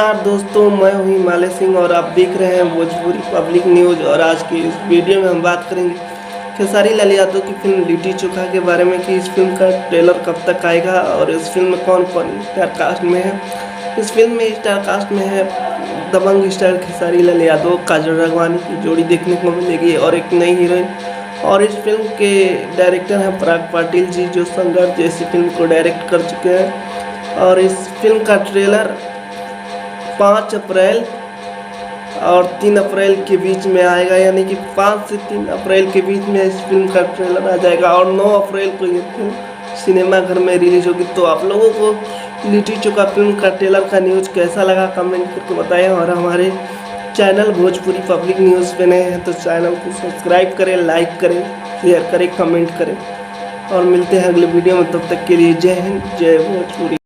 नमस्कार दोस्तों, मैं हूं हिमालय सिंह और आप देख रहे हैं भोजपुरी पब्लिक न्यूज़। और आज की इस वीडियो में हम बात करेंगे खेसारी लाल यादव की फिल्म लिट्टी चोखा के बारे में कि इस फिल्म का ट्रेलर कब तक आएगा और इस फिल्म में कौन कौन स्टार कास्ट में है। इस फिल्म में स्टार कास्ट में है दबंग स्टार खेसारी लाल यादव, काजल राघवानी की जोड़ी देखने को मिलेगी और एक नई हीरोइन। और इस फिल्म के डायरेक्टर हैं पराग पाटिल जी, जो संघर्ष जैसी फिल्म को डायरेक्ट कर चुके हैं। और इस फिल्म का ट्रेलर 5 अप्रैल और 3 अप्रैल के बीच में आएगा, यानी कि 5 से 3 अप्रैल के बीच में इस फिल्म का ट्रेलर आ जाएगा। और 9 अप्रैल को ये फिल्म सिनेमाघर में रिलीज होगी। तो आप लोगों को लिट्टी चोखा फिल्म का ट्रेलर का न्यूज़ कैसा लगा कमेंट करके बताएं। और हमारे चैनल भोजपुरी पब्लिक न्यूज़ पे नए हैं तो चैनल को सब्सक्राइब करें, लाइक करें, शेयर करें, कमेंट करें। और मिलते हैं अगले वीडियो में, तब तक के लिए जय हिंद, जय भोजपुरी।